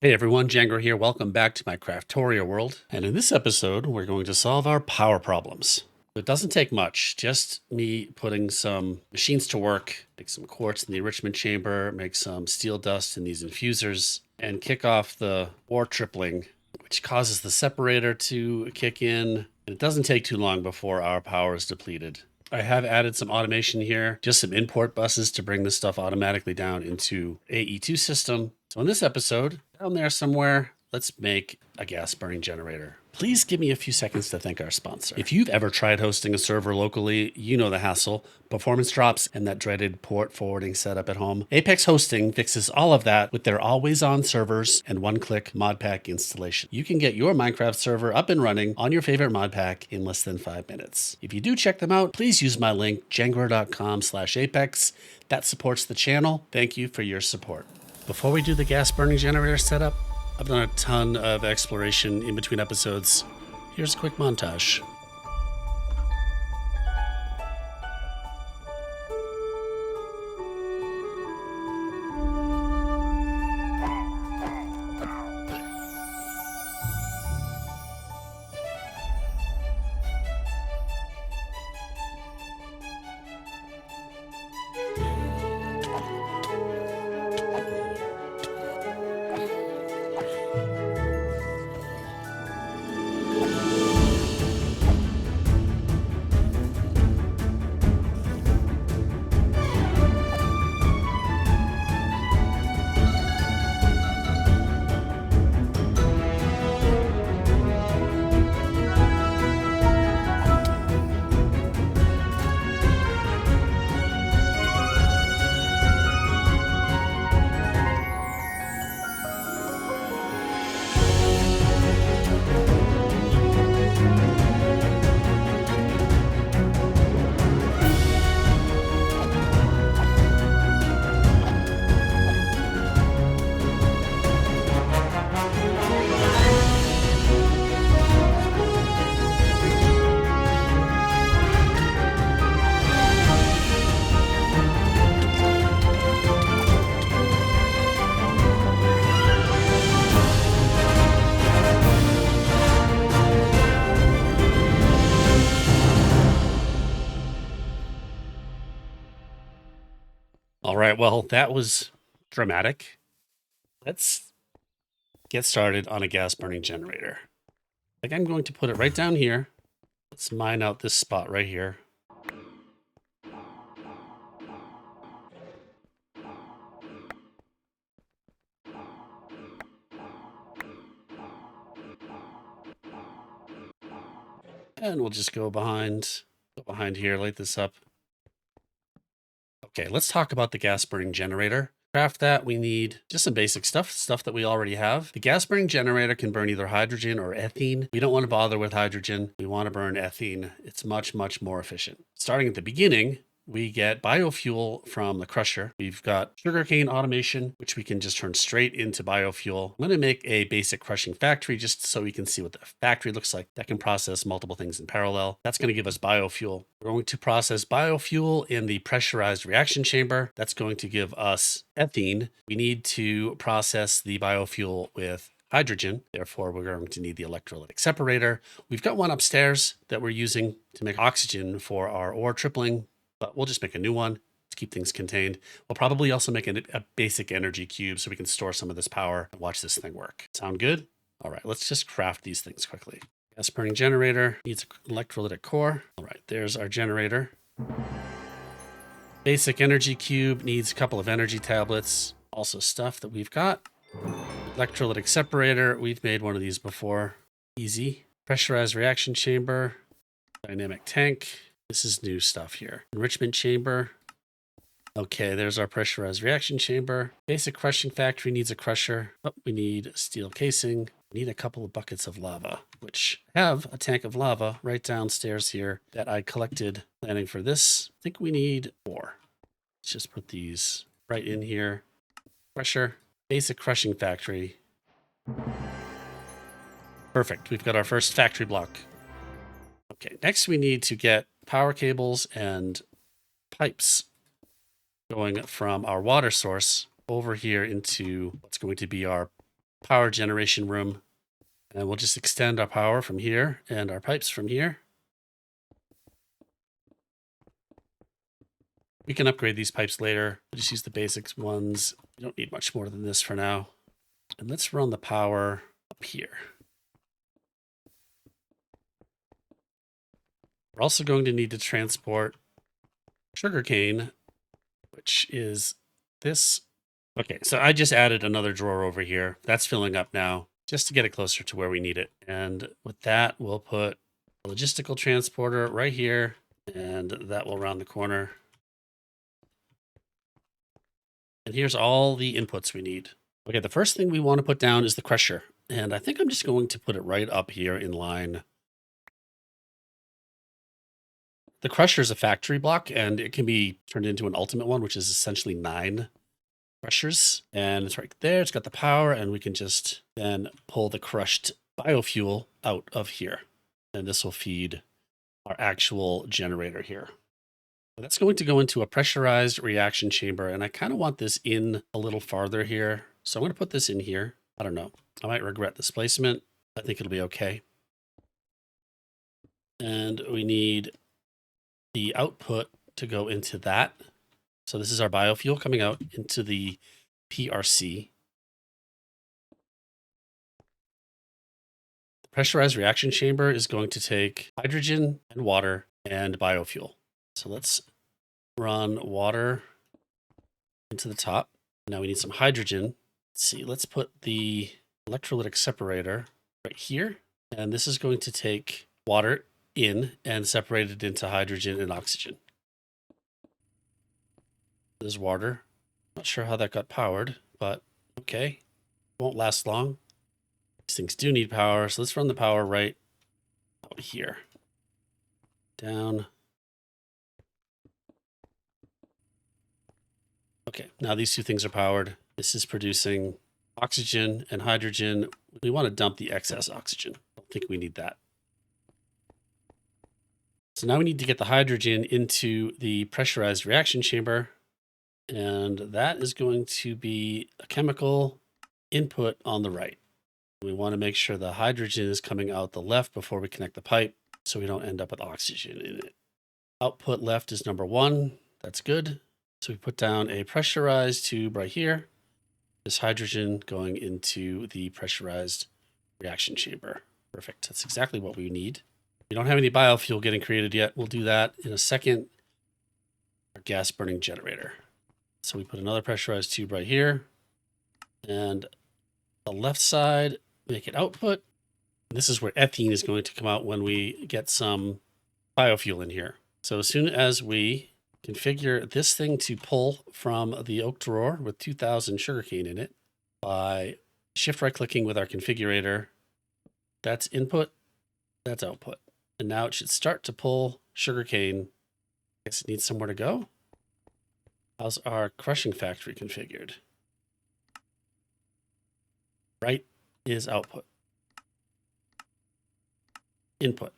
Hey everyone, Django here. Welcome back to my Craftoria world. And in this episode, we're going to solve our power problems. It doesn't take much, just me putting some machines to work, make some quartz in the enrichment chamber, make some steel dust in these infusers, and kick off the ore tripling, which causes the separator to kick in. And it doesn't take too long before our power is depleted. I have added some automation here, just some import buses to bring this stuff automatically down into AE2 system. So in this episode, down there somewhere, let's make a gas burning generator. Please give me a few seconds to thank our sponsor. If you've ever tried hosting a server locally, you know the hassle, performance drops, and that dreaded port forwarding setup at home. Apex Hosting fixes all of that with their always-on servers and one-click mod pack installation. You can get your Minecraft server up and running on your favorite mod pack in less than 5 minutes. If you do check them out, please use my link, jangler.com/apex. That supports the channel. Thank you for your support. Before we do the gas burning generator setup, I've done a ton of exploration in between episodes. Here's a quick montage. All right, well, that was dramatic. Let's get started on a gas burning generator. I think I'm going to put it right down here. Let's mine out this spot right here. And we'll just go behind here, light this up. Okay, let's talk about the gas burning generator. Craft that, we need just some basic stuff that we already have. The gas burning generator can burn either hydrogen or ethene. We don't want to bother with hydrogen. We want to burn ethene. It's much, much more efficient. Starting at the beginning, we get biofuel from the crusher. We've got sugarcane automation, which we can just turn straight into biofuel. I'm going to make a basic crushing factory just so we can see what the factory looks like. That can process multiple things in parallel. That's going to give us biofuel. We're going to process biofuel in the pressurized reaction chamber. That's going to give us ethene. We need to process the biofuel with hydrogen. Therefore, we're going to need the electrolytic separator. We've got one upstairs that we're using to make oxygen for our ore tripling, but we'll just make a new one to keep things contained. We'll probably also make a basic energy cube so we can store some of this power and watch this thing work. Sound good? All right, let's just craft these things quickly. Gas burning generator needs an electrolytic core. All right, there's our generator. Basic energy cube needs a couple of energy tablets. Also stuff that we've got. Electrolytic separator, we've made one of these before. Easy. Pressurized reaction chamber. Dynamic tank. This is new stuff here. Enrichment chamber. Okay, there's our pressurized reaction chamber. Basic crushing factory needs a crusher. Oh, we need a steel casing. We need a couple of buckets of lava, which have a tank of lava right downstairs here that I collected planning for this. I think we need 4. Let's just put these right in here. Crusher. Basic crushing factory. Perfect. We've got our first factory block. Okay, next we need to get power cables and pipes going from our water source over here into what's going to be our power generation room. And we'll just extend our power from here and our pipes from here. We can upgrade these pipes later. We'll just use the basics ones. We don't need much more than this for now. And let's run the power up here. We're also going to need to transport sugarcane, which is this. Okay, so I just added another drawer over here. That's filling up now, just to get it closer to where we need it. And with that, we'll put a logistical transporter right here, and that will round the corner. And here's all the inputs we need. Okay, the first thing we want to put down is the crusher. And I think I'm just going to put it right up here in line. The crusher is a factory block, and it can be turned into an ultimate one, which is essentially 9 crushers. And it's right there. It's got the power, and we can just then pull the crushed biofuel out of here. And this will feed our actual generator here. That's going to go into a pressurized reaction chamber, and I kind of want this in a little farther here. So I'm going to put this in here. I don't know. I might regret this placement. I think it'll be okay. And we need the output to go into that. So this is our biofuel coming out into the PRC. The pressurized reaction chamber is going to take hydrogen and water and biofuel. So let's run water into the top. Now we need some hydrogen. Let's see, let's put the electrolytic separator right here. And this is going to take water in and separate it into hydrogen and oxygen. There's water. Not sure how that got powered, but okay. Won't last long. These things do need power, so let's run the power right out here. Down. Okay, now these two things are powered. This is producing oxygen and hydrogen. We want to dump the excess oxygen. I don't think we need that. So now we need to get the hydrogen into the pressurized reaction chamber. And that is going to be a chemical input on the right. We want to make sure the hydrogen is coming out the left before we connect the pipe, so we don't end up with oxygen in it. Output left is number 1. That's good. So we put down a pressurized tube right here. This hydrogen going into the pressurized reaction chamber. Perfect. That's exactly what we need. We don't have any biofuel getting created yet. We'll do that in a second. Our gas burning generator. So we put another pressurized tube right here. And the left side, make it output. This is where ethene is going to come out when we get some biofuel in here. So as soon as we configure this thing to pull from the oak drawer with 2000 sugarcane in it by shift right clicking with our configurator, that's input, that's output. And now it should start to pull sugarcane. I guess it needs somewhere to go. How's our crushing factory configured? Right is output. Input.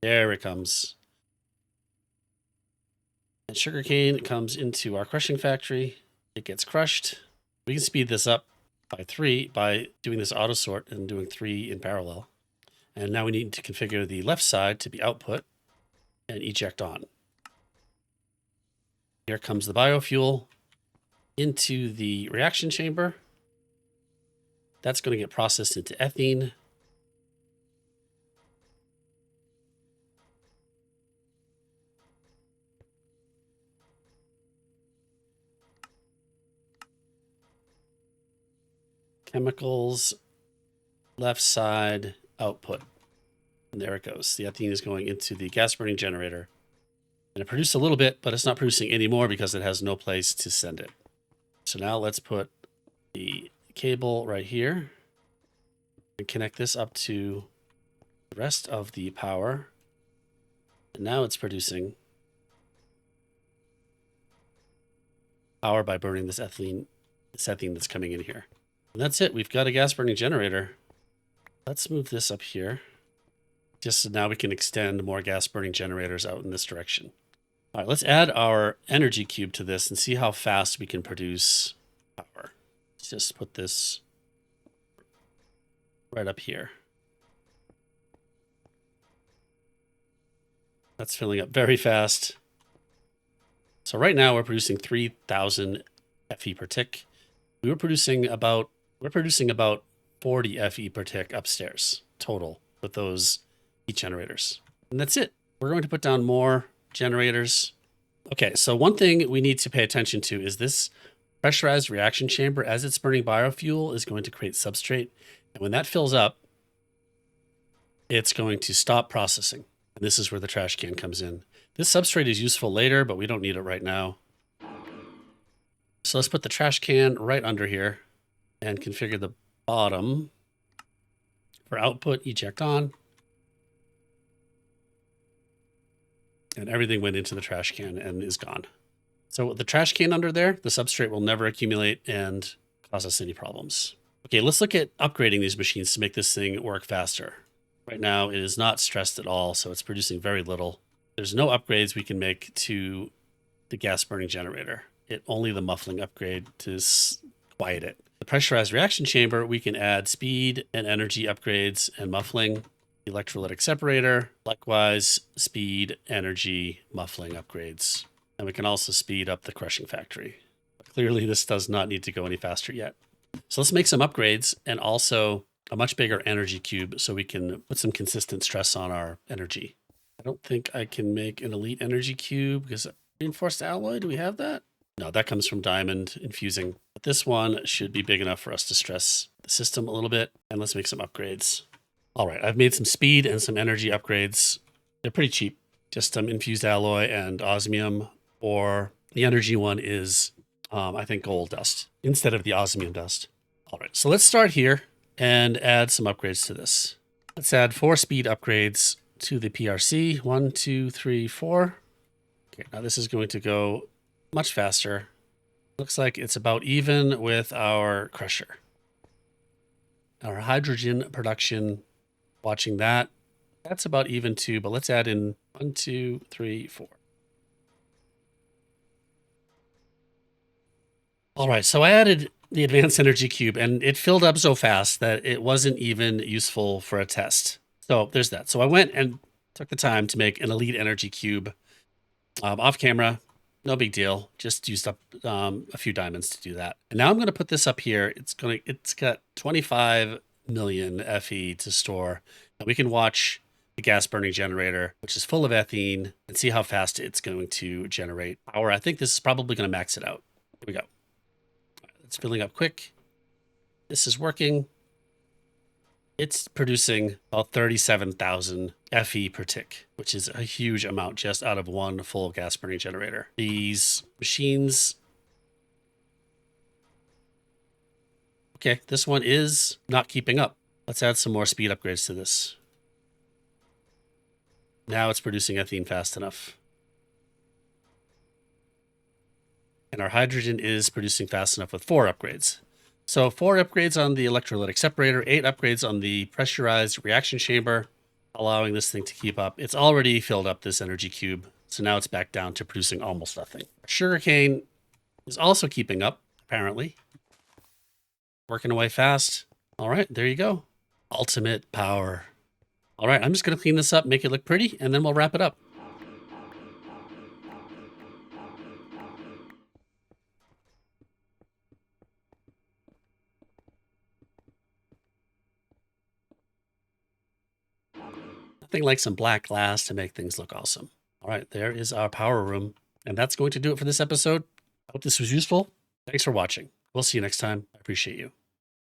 There it comes. And sugarcane comes into our crushing factory. It gets crushed. We can speed this up by 3 by doing this auto sort and doing 3 in parallel. And now we need to configure the left side to be output and eject on. Here comes the biofuel into the reaction chamber. That's going to get processed into ethene. Chemicals, left side, output. And there it goes. The ethene is going into the gas burning generator. And it produced a little bit, but it's not producing any more because it has no place to send it. So now let's put the cable right here and connect this up to the rest of the power. And now it's producing power by burning this ethene that's coming in here. And that's it. We've got a gas burning generator. Let's move this up here. Just so now we can extend more gas burning generators out in this direction. All right, let's add our energy cube to this and see how fast we can produce power. just put this right up here. That's filling up very fast. So right now we're producing 3,000 FE per tick. We're producing about 40 FE per tick upstairs total with those heat generators. And that's it. We're going to put down more generators. Okay, so one thing we need to pay attention to is this pressurized reaction chamber. As it's burning biofuel, is going to create substrate. And when that fills up, it's going to stop processing. And this is where the trash can comes in. This substrate is useful later, but we don't need it right now. So let's put the trash can right under here and configure the bottom for output, eject on. And everything went into the trash can and is gone. So with the trash can under there, the substrate will never accumulate and cause us any problems. Okay, let's look at upgrading these machines to make this thing work faster. Right now, it is not stressed at all, so it's producing very little. There's no upgrades we can make to the gas burning generator. Only the muffling upgrade to quiet it. The pressurized reaction chamber, we can add speed and energy upgrades and muffling. Electrolytic separator, likewise, speed, energy, muffling upgrades. And we can also speed up the crushing factory. Clearly, this does not need to go any faster yet. So let's make some upgrades and also a much bigger energy cube so we can put some consistent stress on our energy. I don't think I can make an elite energy cube because reinforced alloy, do we have that? No, that comes from diamond infusing. But this one should be big enough for us to stress the system a little bit. And let's make some upgrades. All right, I've made some speed and some energy upgrades. They're pretty cheap, just some infused alloy and osmium, or the energy one is, I think, gold dust instead of the osmium dust. All right, so let's start here and add some upgrades to this. Let's add 4 speed upgrades to the PRC. 1, 2, 3, 4. Okay, now this is going to go much faster. Looks like it's about even with our crusher. Our hydrogen production, watching that, that's about even too, but let's add in 1, 2, 3, 4. All right, so I added the advanced energy cube and it filled up so fast that it wasn't even useful for a test. So there's that. So I went and took the time to make an elite energy cube off camera. No big deal. Just used up a few diamonds to do that. And now I'm going to put this up here. It's got 25 million FE to store. And we can watch the gas burning generator, which is full of ethene, and see how fast it's going to generate power. I think this is probably going to max it out. Here we go. It's filling up quick. This is working. It's producing about 37,000 FE per tick, which is a huge amount just out of one full gas burning generator. These machines. Okay, this one is not keeping up. Let's add some more speed upgrades to this. Now it's producing ethene fast enough. And our hydrogen is producing fast enough with 4 upgrades. So 4 upgrades on the electrolytic separator, 8 upgrades on the pressurized reaction chamber, allowing this thing to keep up. It's already filled up this energy cube, so now it's back down to producing almost nothing. Sugarcane is also keeping up, apparently. Working away fast. All right, there you go. Ultimate power. All right, I'm just going to clean this up, make it look pretty, and then we'll wrap it up. Nothing like some black glass to make things look awesome. All right, there is our power room. And that's going to do it for this episode. I hope this was useful. Thanks for watching. We'll see you next time. I appreciate you.